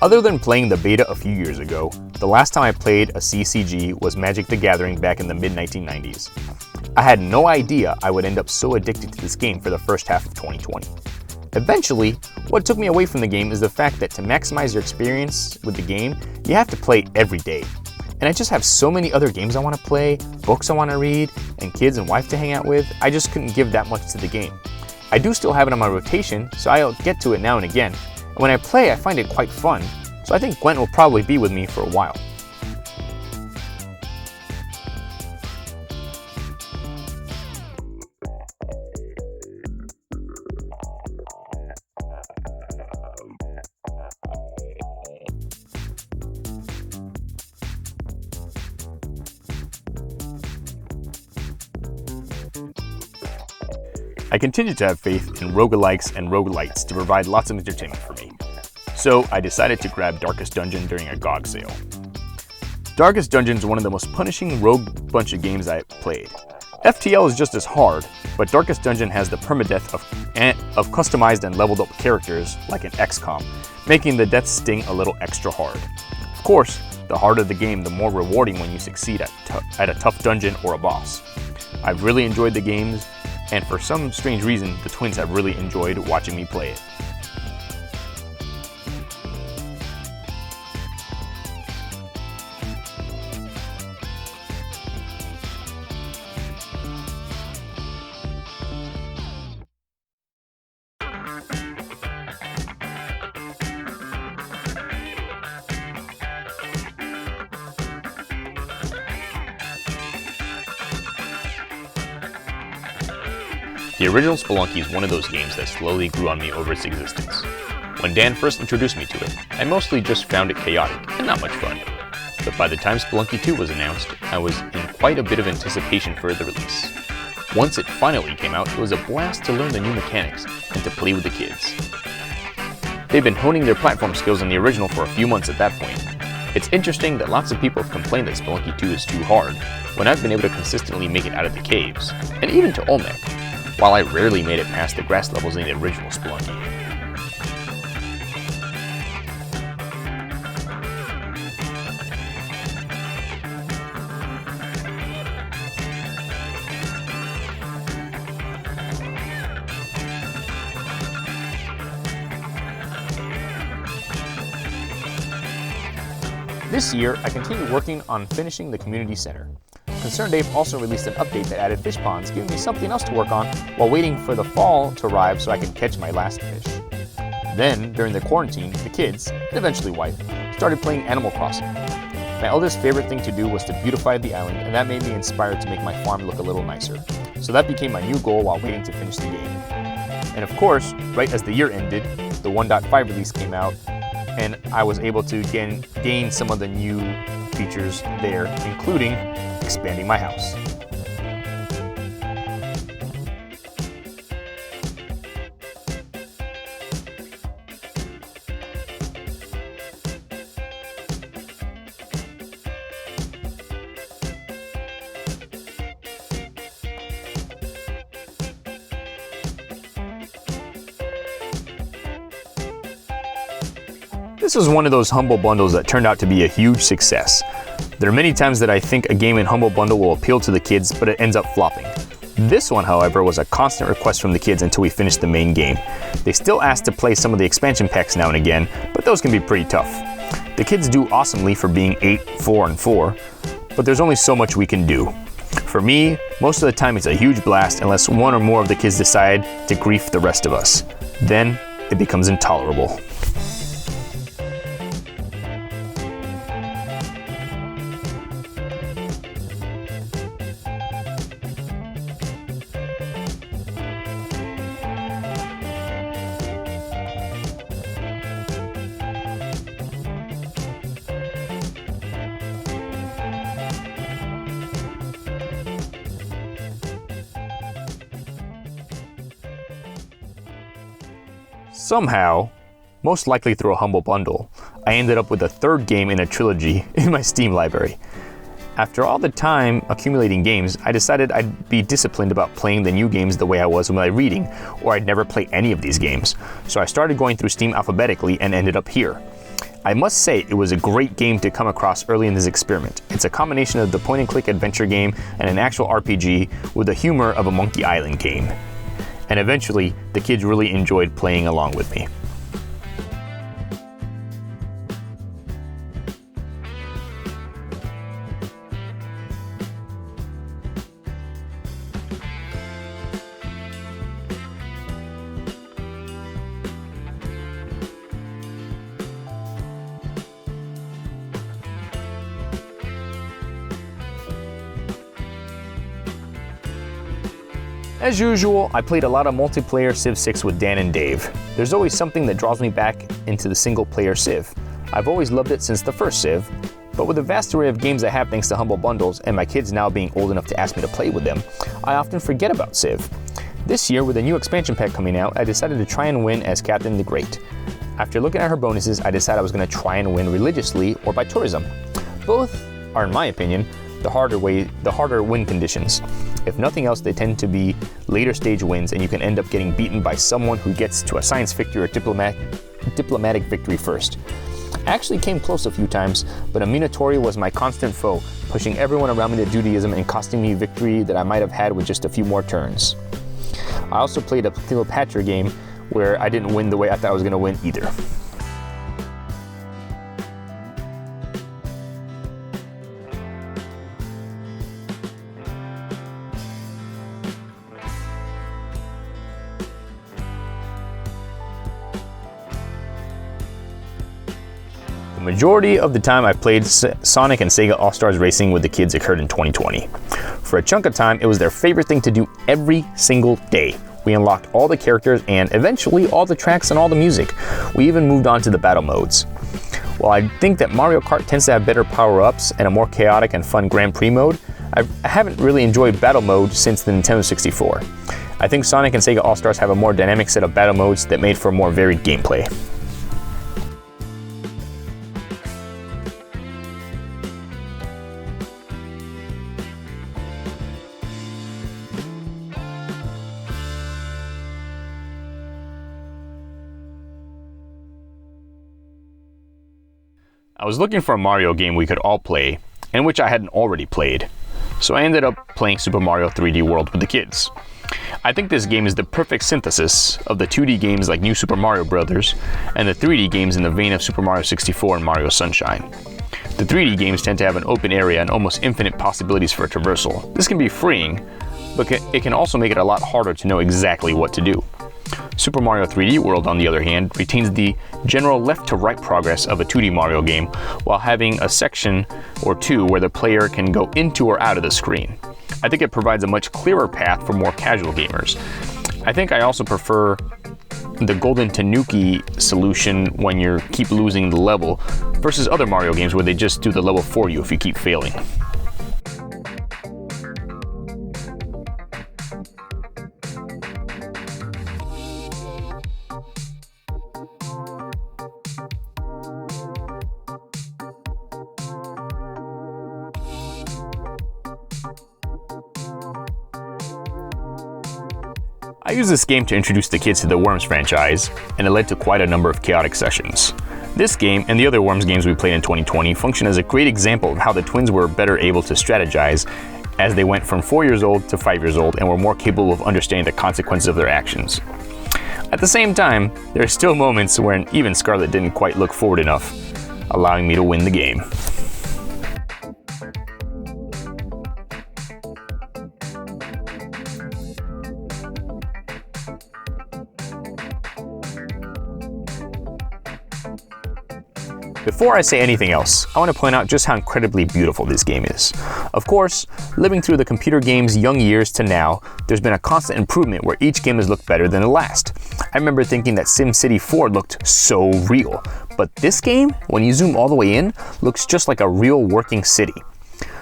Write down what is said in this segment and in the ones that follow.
Other than playing the beta a few years ago, the last time I played a CCG was Magic the Gathering back in the mid-1990s. I had no idea I would end up so addicted to this game for the first half of 2020. Eventually, what took me away from the game is the fact that to maximize your experience with the game, you have to play every day. And I just have so many other games I want to play, books I want to read, and kids and wife to hang out with, I just couldn't give that much to the game. I do still have it on my rotation, so I'll get to it now and again. And when I play, I find it quite fun, so I think Gwent will probably be with me for a while. I continue to have faith in roguelikes and roguelites to provide lots of entertainment for me. So I decided to grab Darkest Dungeon during a GOG sale. Darkest Dungeon is one of the most punishing rogue bunch of games I've played. FTL is just as hard, but Darkest Dungeon has the permadeath of customized and leveled up characters like in XCOM, making the death sting a little extra hard. Of course, the harder the game, the more rewarding when you succeed at a tough dungeon or a boss. I've really enjoyed the games, and for some strange reason, the twins have really enjoyed watching me play it. The original Spelunky is one of those games that slowly grew on me over its existence. When Dan first introduced me to it, I mostly just found it chaotic and not much fun. But by the time Spelunky 2 was announced, I was in quite a bit of anticipation for the release. Once it finally came out, it was a blast to learn the new mechanics and to play with the kids. They've been honing their platform skills on the original for a few months at that point. It's interesting that lots of people have complained that Spelunky 2 is too hard, when I've been able to consistently make it out of the caves, and even to Olmec, while I rarely made it past the grass levels in the original Spelunky. This year, I continue working on finishing the community center. Concerned Dave also released an update that added fish ponds, giving me something else to work on while waiting for the fall to arrive so I can catch my last fish. Then, during the quarantine, the kids, and eventually wife, started playing Animal Crossing. My eldest favorite thing to do was to beautify the island, and that made me inspired to make my farm look a little nicer. So that became my new goal while waiting to finish the game. And of course, right as the year ended, the 1.5 release came out, and I was able to gain some of the new features there, including expanding my house. This was one of those Humble Bundles that turned out to be a huge success. There are many times that I think a game in Humble Bundle will appeal to the kids, but it ends up flopping. This one, however, was a constant request from the kids until we finished the main game. They still ask to play some of the expansion packs now and again, but those can be pretty tough. The kids do awesomely for being 8, 4, and 4, but there's only so much we can do. For me, most of the time it's a huge blast unless one or more of the kids decide to grief the rest of us. Then it becomes intolerable. Somehow, most likely through a Humble Bundle, I ended up with a third game in a trilogy in my Steam library. After all the time accumulating games, I decided I'd be disciplined about playing the new games the way I was with my reading, or I'd never play any of these games. So I started going through Steam alphabetically and ended up here. I must say it was a great game to come across early in this experiment. It's a combination of the point-and-click adventure game and an actual RPG with the humor of a Monkey Island game. And eventually, the kids really enjoyed playing along with me. As usual, I played a lot of multiplayer Civ 6 with Dan and Dave. There's always something that draws me back into the single-player Civ. I've always loved it since the first Civ, but with the vast array of games I have thanks to Humble Bundles, and my kids now being old enough to ask me to play with them, I often forget about Civ. This year, with a new expansion pack coming out, I decided to try and win as Catherine the Great. After looking at her bonuses, I decided I was going to try and win religiously or by tourism. Both are, in my opinion, the harder win conditions. If nothing else, they tend to be later stage wins, and you can end up getting beaten by someone who gets to a science victory or diplomatic victory first. I actually came close a few times, but a Minotauri was my constant foe, pushing everyone around me to Judaism and costing me victory that I might have had with just a few more turns. I also played a Cleopatra game where I didn't win the way I thought I was going to win either. The majority of the time I played Sonic and Sega All-Stars Racing with the kids occurred in 2020. For a chunk of time, it was their favorite thing to do every single day. We unlocked all the characters and eventually all the tracks and all the music. We even moved on to the battle modes. While I think that Mario Kart tends to have better power-ups and a more chaotic and fun Grand Prix mode, I haven't really enjoyed battle mode since the Nintendo 64. I think Sonic and Sega All-Stars have a more dynamic set of battle modes that made for more varied gameplay. I was looking for a Mario game we could all play, and which I hadn't already played, so I ended up playing Super Mario 3D World with the kids. I think this game is the perfect synthesis of the 2D games like New Super Mario Bros. And the 3D games in the vein of Super Mario 64 and Mario Sunshine. The 3D games tend to have an open area and almost infinite possibilities for traversal. This can be freeing, but it can also make it a lot harder to know exactly what to do. Super Mario 3D World, on the other hand, retains the general left-to-right progress of a 2D Mario game, while having a section or two where the player can go into or out of the screen. I think it provides a much clearer path for more casual gamers. I think I also prefer the Golden Tanuki solution when you keep losing the level, versus other Mario games where they just do the level for you if you keep failing. I used this game to introduce the kids to the Worms franchise, and it led to quite a number of chaotic sessions. This game, and the other Worms games we played in 2020, function as a great example of how the twins were better able to strategize as they went from 4 years old to 5 years old and were more capable of understanding the consequences of their actions. At the same time, there are still moments when even Scarlet didn't quite look forward enough, allowing me to win the game. Before I say anything else, I want to point out just how incredibly beautiful this game is. Of course, living through the computer game's young years to now, there's been a constant improvement where each game has looked better than the last. I remember thinking that SimCity 4 looked so real, but this game, when you zoom all the way in, looks just like a real working city.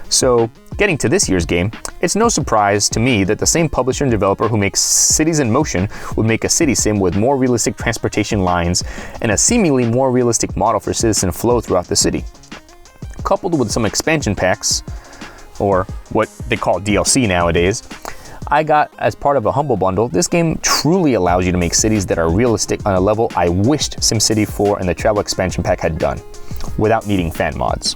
So, Getting to this year's game, it's no surprise to me that the same publisher and developer who makes Cities in Motion would make a city sim with more realistic transportation lines and a seemingly more realistic model for citizen flow throughout the city. Coupled with some expansion packs, or what they call DLC nowadays, I got as part of a Humble Bundle. This game truly allows you to make cities that are realistic on a level I wished SimCity 4 and the Travel expansion pack had done, without needing fan mods.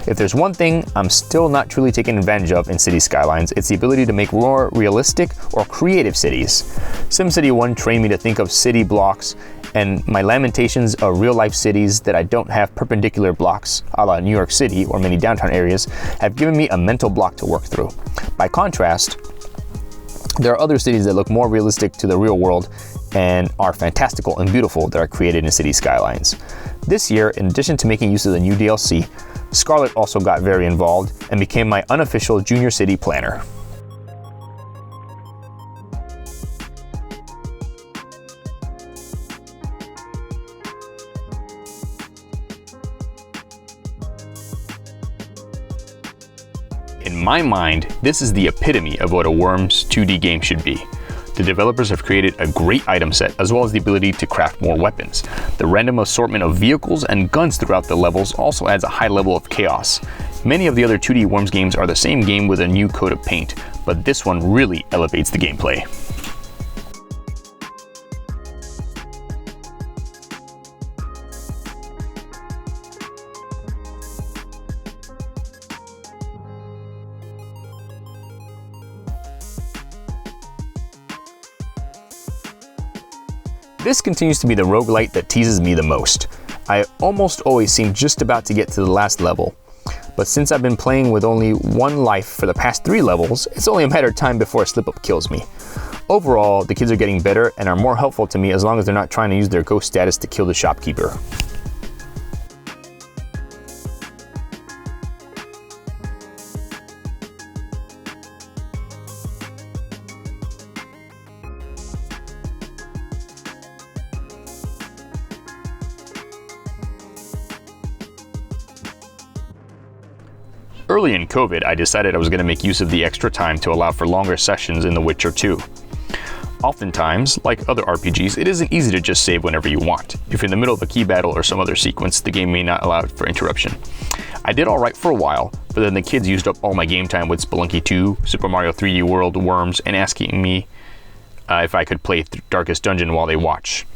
If there's one thing I'm still not truly taking advantage of in City Skylines, it's the ability to make more realistic or creative cities. SimCity 1 trained me to think of city blocks, and my lamentations of real-life cities that I don't have perpendicular blocks, a la New York City or many downtown areas, have given me a mental block to work through. By contrast, there are other cities that look more realistic to the real world and are fantastical and beautiful that are created in City Skylines. This year, in addition to making use of the new DLC, Scarlett also got very involved and became my unofficial junior city planner. In my mind, this is the epitome of what a Worms 2D game should be. The developers have created a great item set as well as the ability to craft more weapons. The random assortment of vehicles and guns throughout the levels also adds a high level of chaos. Many of the other 2D Worms games are the same game with a new coat of paint, but this one really elevates the gameplay. This continues to be the roguelite that teases me the most. I almost always seem just about to get to the last level, but since I've been playing with only one life for the past 3 levels, it's only a matter of time before a slip-up kills me. Overall, the kids are getting better and are more helpful to me as long as they're not trying to use their ghost status to kill the shopkeeper. Early in COVID, I decided I was going to make use of the extra time to allow for longer sessions in The Witcher 2. Oftentimes, like other RPGs, it isn't easy to just save whenever you want. If you're in the middle of a key battle or some other sequence, the game may not allow for interruption. I did alright for a while, but then the kids used up all my game time with Spelunky 2, Super Mario 3D World, Worms, and asking me if I could play Darkest Dungeon while they watch.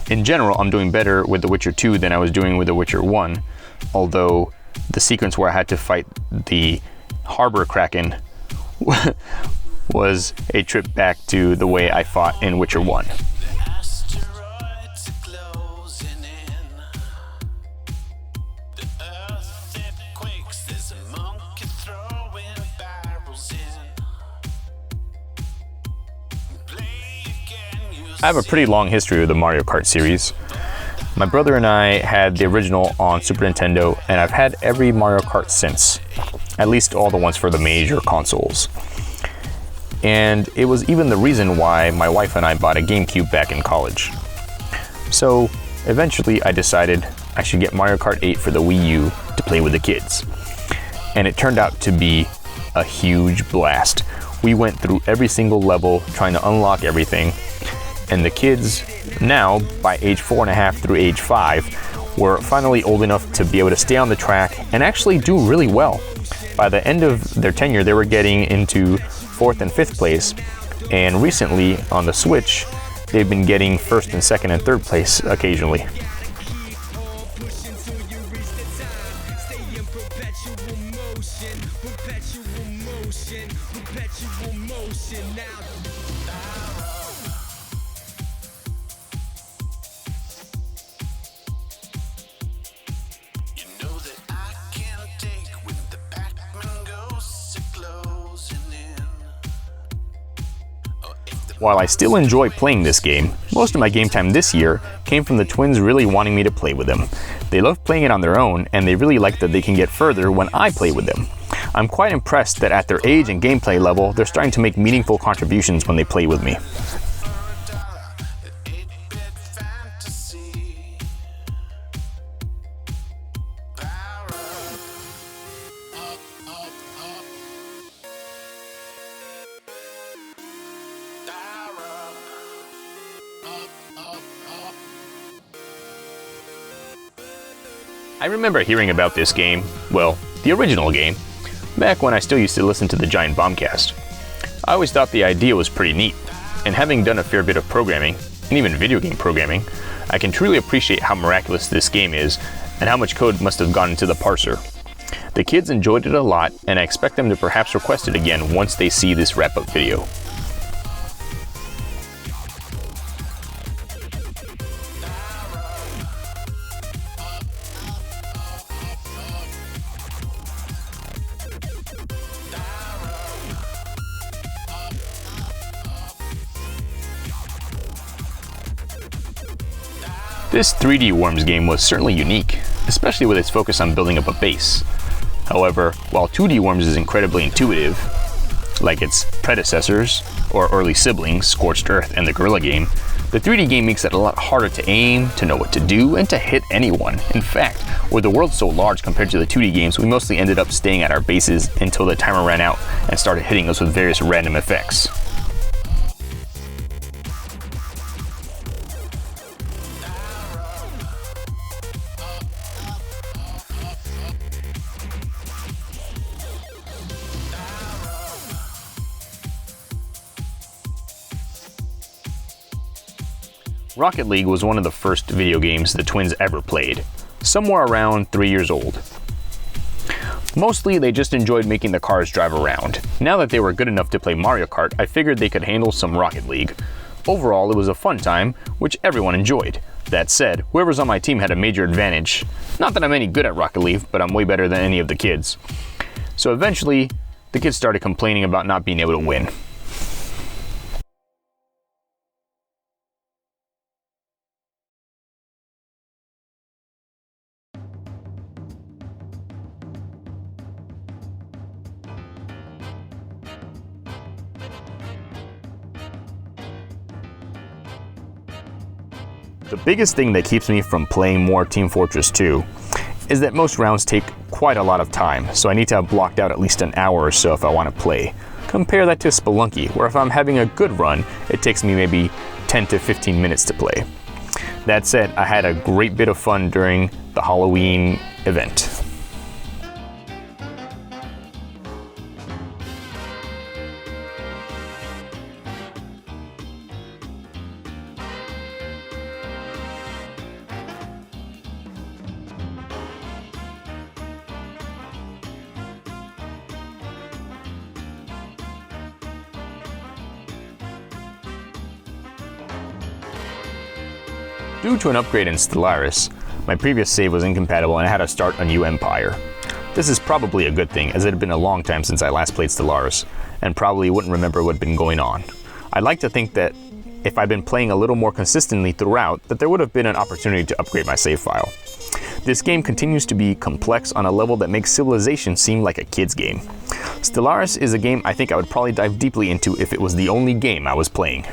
In general, I'm doing better with The Witcher 2 than I was doing with The Witcher 1, although the sequence where I had to fight the Harbor Kraken was a trip back to the way I fought in Witcher 1. I have a pretty long history with the Mario Kart series. My brother and I had the original on Super Nintendo, and I've had every Mario Kart since, at least all the ones for the major consoles. And it was even the reason why my wife and I bought a GameCube back in college. So eventually I decided I should get Mario Kart 8 for the Wii U to play with the kids. And it turned out to be a huge blast. We went through every single level trying to unlock everything. And the kids, now by age 4.5 through age 5, were finally old enough to be able to stay on the track and actually do really well. By the end of their tenure, they were getting into 4th and 5th place, and recently on the Switch, they've been getting 1st and 2nd and 3rd place occasionally. While I still enjoy playing this game, most of my game time this year came from the twins really wanting me to play with them. They love playing it on their own, and they really like that they can get further when I play with them. I'm quite impressed that at their age and gameplay level, they're starting to make meaningful contributions when they play with me. I remember hearing about this game, well, the original game, back when I still used to listen to the Giant Bombcast. I always thought the idea was pretty neat, and having done a fair bit of programming, and even video game programming, I can truly appreciate how miraculous this game is and how much code must have gone into the parser. The kids enjoyed it a lot, and I expect them to perhaps request it again once they see this wrap-up video. This 3D Worms game was certainly unique, especially with its focus on building up a base. However, while 2D Worms is incredibly intuitive, like its predecessors or early siblings, Scorched Earth and the Gorilla game, the 3D game makes it a lot harder to aim, to know what to do, and to hit anyone. In fact, with the world so large compared to the 2D games, we mostly ended up staying at our bases until the timer ran out and started hitting us with various random effects. Rocket League was one of the first video games the twins ever played, somewhere around 3 years old. Mostly they just enjoyed making the cars drive around. Now that they were good enough to play Mario Kart, I figured they could handle some Rocket League. Overall, it was a fun time, which everyone enjoyed. That said, whoever's on my team had a major advantage. Not that I'm any good at Rocket League, but I'm way better than any of the kids. So eventually, the kids started complaining about not being able to win. The biggest thing that keeps me from playing more Team Fortress 2 is that most rounds take quite a lot of time, so I need to have blocked out at least an hour or so if I want to play. Compare that to Spelunky, where if I'm having a good run, it takes me maybe 10 to 15 minutes to play. That said, I had a great bit of fun during the Halloween event. Due to an upgrade in Stellaris, my previous save was incompatible and I had to start a new empire. This is probably a good thing, as it had been a long time since I last played Stellaris, and probably wouldn't remember what had been going on. I'd like to think that if I'd been playing a little more consistently throughout, that there would have been an opportunity to upgrade my save file. This game continues to be complex on a level that makes Civilization seem like a kid's game. Stellaris is a game I think I would probably dive deeply into if it was the only game I was playing.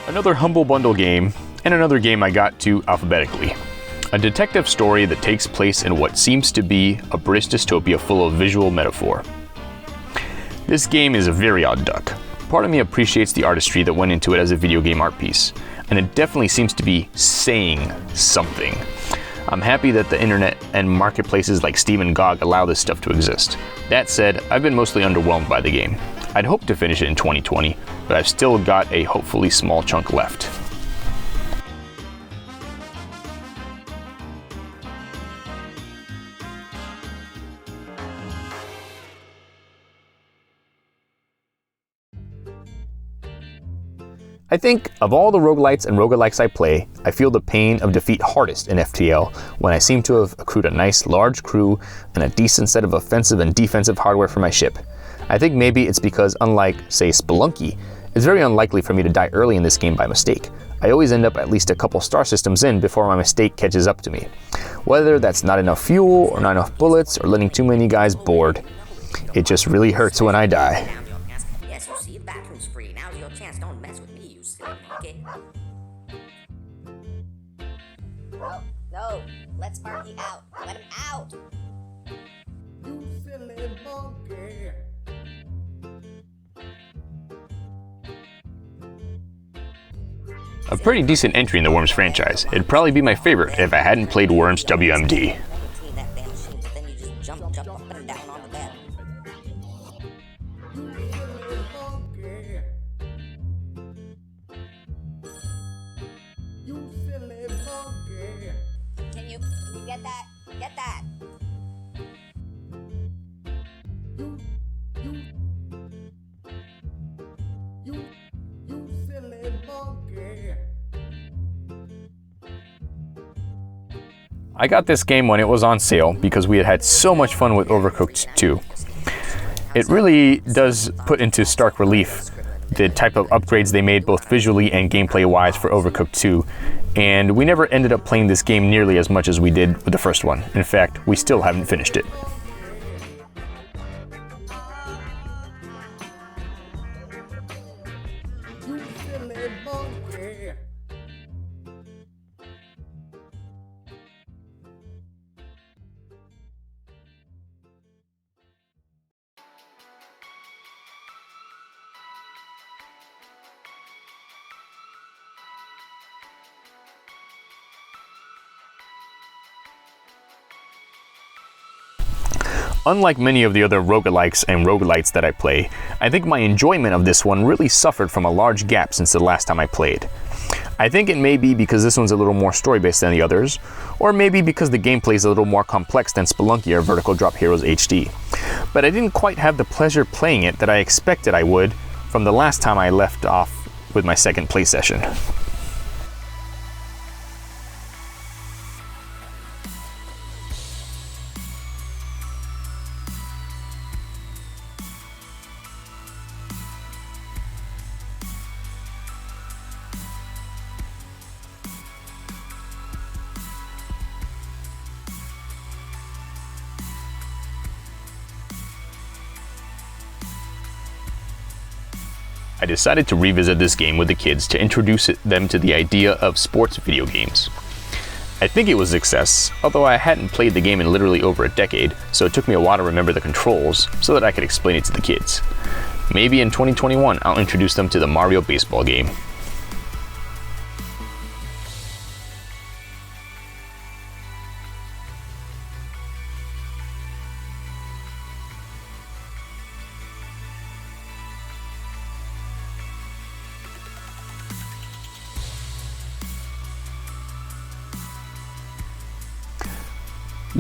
Another Humble Bundle game, and another game I got to alphabetically. A detective story that takes place in what seems to be a British dystopia full of visual metaphor. This game is a very odd duck. Part of me appreciates the artistry that went into it as a video game art piece, and it definitely seems to be saying something. I'm happy that the internet and marketplaces like Steam and GOG allow this stuff to exist. That said, I've been mostly underwhelmed by the game. I'd hoped to finish it in 2020, but I've still got a hopefully small chunk left. I think of all the roguelites and roguelikes I play, I feel the pain of defeat hardest in FTL when I seem to have accrued a nice large crew and a decent set of offensive and defensive hardware for my ship. I think maybe it's because, unlike, say, Spelunky, it's very unlikely for me to die early in this game by mistake. I always end up at least a couple star systems in before my mistake catches up to me. Whether that's not enough fuel, or not enough bullets, or letting too many guys board. It just really hurts when I die. bathroom's free. Now's your chance. Don't mess with me, you silly monkey. Oh, no. Let Sparky out. Let him out. You silly monkey. A pretty decent entry in the Worms franchise. It'd probably be my favorite if I hadn't played Worms WMD. Clean that damn machine, but then you just jump up and down on the bed. You silly monkey. You silly monkey. Can you get that? Get that. You silly monkey. I got this game when it was on sale because we had had so much fun with Overcooked 2. It really does put into stark relief the type of upgrades they made both visually and gameplay wise for Overcooked 2, and we never ended up playing this game nearly as much as we did with the first one. In fact, we still haven't finished it. You silly monkey. Unlike many of the other roguelikes and roguelites that I play, I think my enjoyment of this one really suffered from a large gap since the last time I played. I think it may be because this one's a little more story-based than the others, or maybe because the gameplay is a little more complex than Spelunky or Vertical Drop Heroes HD. But I didn't quite have the pleasure playing it that I expected I would from the last time I left off with my second play session. I decided to revisit this game with the kids to introduce them to the idea of sports video games. I think it was a success, although I hadn't played the game in literally over a decade, so it took me a while to remember the controls so that I could explain it to the kids. Maybe in 2021 I'll introduce them to the Mario baseball game.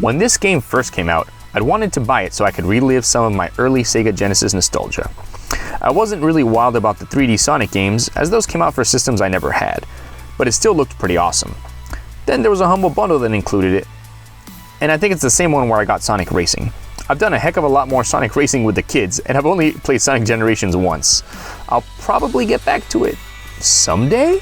When this game first came out, I'd wanted to buy it so I could relive some of my early Sega Genesis nostalgia. I wasn't really wild about the 3D Sonic games, as those came out for systems I never had, but it still looked pretty awesome. Then there was a humble bundle that included it, and I think it's the same one where I got Sonic Racing. I've done a heck of a lot more Sonic Racing with the kids, and I've only played Sonic Generations once. I'll probably get back to it someday?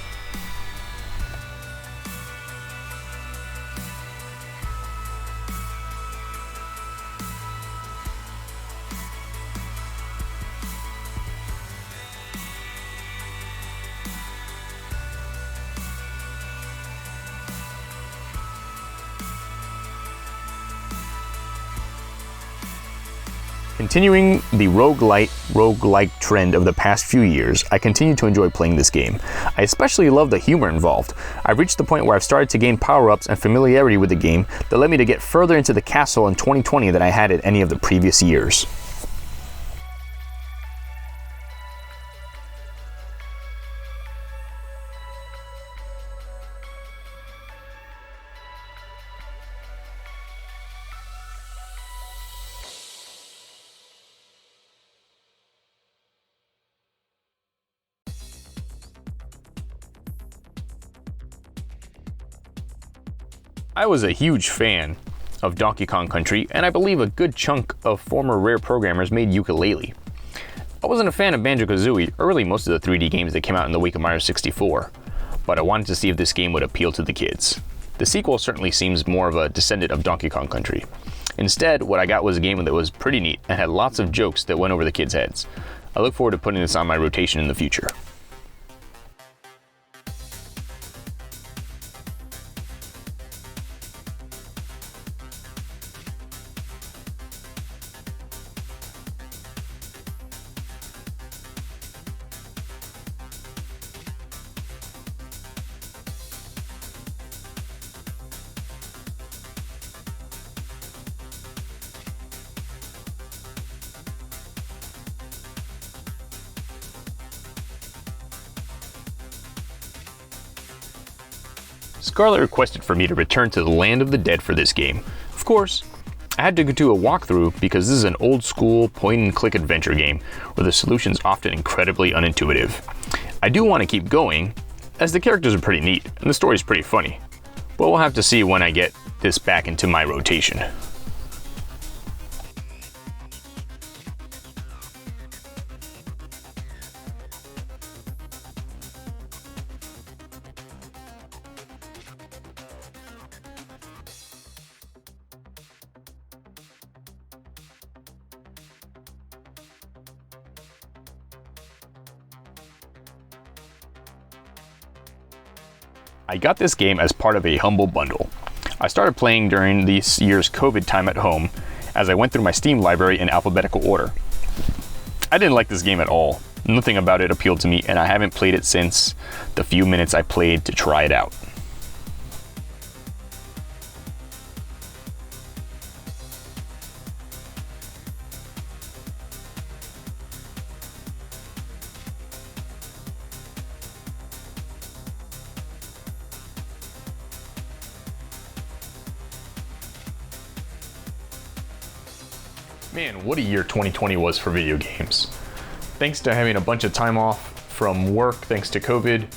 Continuing the roguelike trend of the past few years, I continue to enjoy playing this game. I especially love the humor involved. I've reached the point where I've started to gain power-ups and familiarity with the game that led me to get further into the castle in 2020 than I had at any of the previous years. I was a huge fan of Donkey Kong Country, and I believe a good chunk of former Rare programmers made Yooka-Laylee. I wasn't a fan of Banjo-Kazooie or really most of the 3D games that came out in the wake of Mario 64, but I wanted to see if this game would appeal to the kids. The sequel certainly seems more of a descendant of Donkey Kong Country. Instead, what I got was a game that was pretty neat and had lots of jokes that went over the kids' heads. I look forward to putting this on my rotation in the future. Scarlett requested for me to return to the land of the dead for this game. Of course, I had to go do a walkthrough because this is an old school point and click adventure game where the solution's often incredibly unintuitive. I do want to keep going as the characters are pretty neat and the story's pretty funny, but we'll have to see when I get this back into my rotation. I got this game as part of a Humble Bundle. I started playing during this year's COVID time at home as I went through my Steam library in alphabetical order. I didn't like this game at all. Nothing about it appealed to me, and I haven't played it since the few minutes I played to try it out. Man, what a year 2020 was for video games. Thanks to having a bunch of time off from work, thanks to COVID,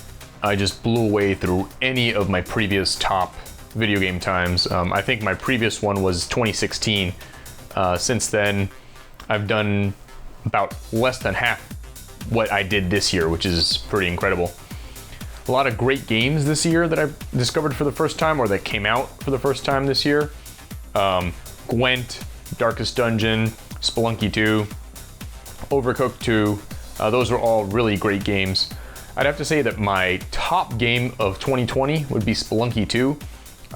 I just blew away through any of my previous top video game times. I think my previous one was 2016. Since then, I've done about less than half what I did this year, which is pretty incredible. A lot of great games this year that I've discovered for the first time or that came out for the first time this year. Gwent, Darkest Dungeon, Spelunky 2, Overcooked 2, those were all really great games. I'd have to say that my top game of 2020 would be Spelunky 2.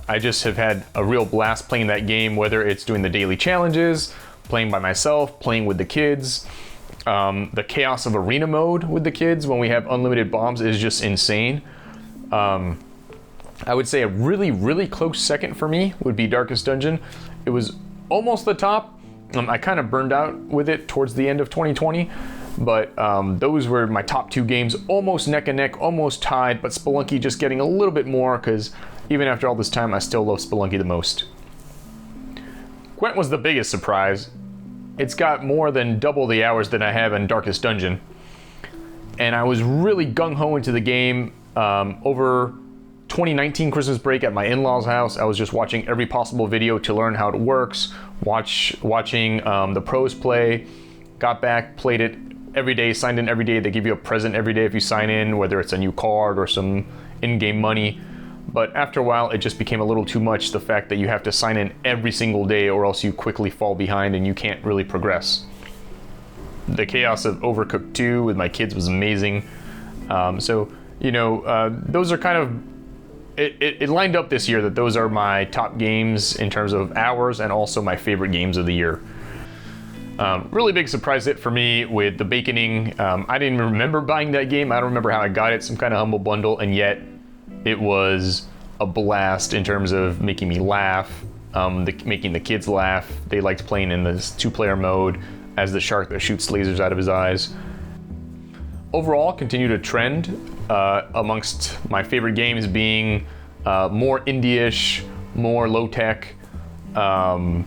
I just have had a real blast playing that game, whether it's doing the daily challenges, playing by myself, playing with the kids. The chaos of arena mode with the kids when we have unlimited bombs is just insane. I would say a really, really close second for me would be Darkest Dungeon. It was almost the top. I kind of burned out with it towards the end of 2020, but those were my top two games, almost neck and neck, almost tied, but Spelunky just getting a little bit more because even after all this time, I still love Spelunky the most. Gwent was the biggest surprise. It's got more than double the hours that I have in Darkest Dungeon, and I was really gung-ho into the game over 2019 Christmas break at my in-laws house. I was just watching every possible video to learn how it works, watching the pros play, got back, played it every day, signed in every day. They give you a present every day if you sign in, whether it's a new card or some in-game money. But after a while, it just became a little too much, the fact that you have to sign in every single day or else you quickly fall behind and you can't really progress. The chaos of Overcooked 2 with my kids was amazing. Those are kind of It lined up this year that those are my top games in terms of hours and also my favorite games of the year. Really big surprise hit for me with the Baconing. I didn't even remember buying that game. I don't remember how I got it, some kind of Humble Bundle, and yet it was a blast in terms of making me laugh, making the kids laugh. They liked playing in this two-player mode as the shark that shoots lasers out of his eyes. Overall, continue to trend amongst my favorite games being more indie-ish, more low-tech. I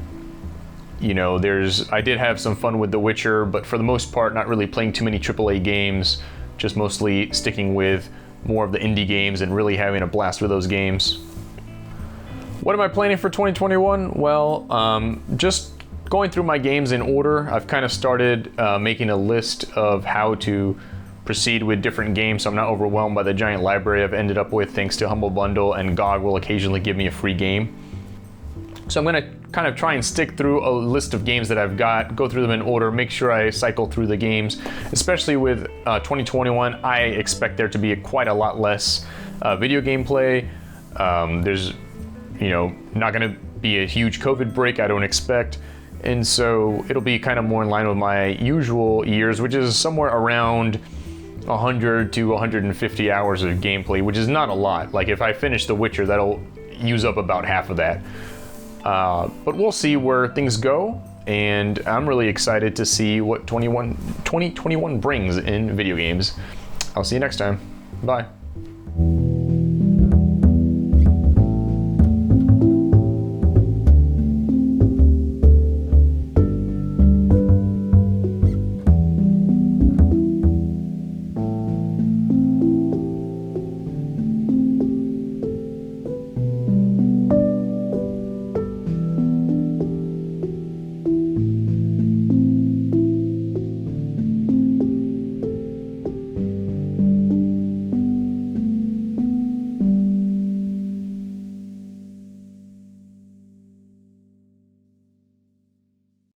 did have some fun with The Witcher, but for the most part, not really playing too many AAA games, just mostly sticking with more of the indie games and really having a blast with those games. What am I planning for 2021? Well, just going through my games in order. I've kind of started making a list of how to proceed with different games so I'm not overwhelmed by the giant library I've ended up with thanks to Humble Bundle, and GOG will occasionally give me a free game. So I'm going to kind of try and stick through a list of games that I've got, go through them in order, make sure I cycle through the games. Especially with 2021, I expect there to be quite a lot less video game play. There's, not going to be a huge COVID break, I don't expect. And so it'll be kind of more in line with my usual years, which is somewhere around 100 to 150 hours of gameplay, which is not a lot. Like if I finish The Witcher, that'll use up about half of that. But we'll see where things go, and I'm really excited to see what 2021 brings in video games. I'll see you next time. Bye.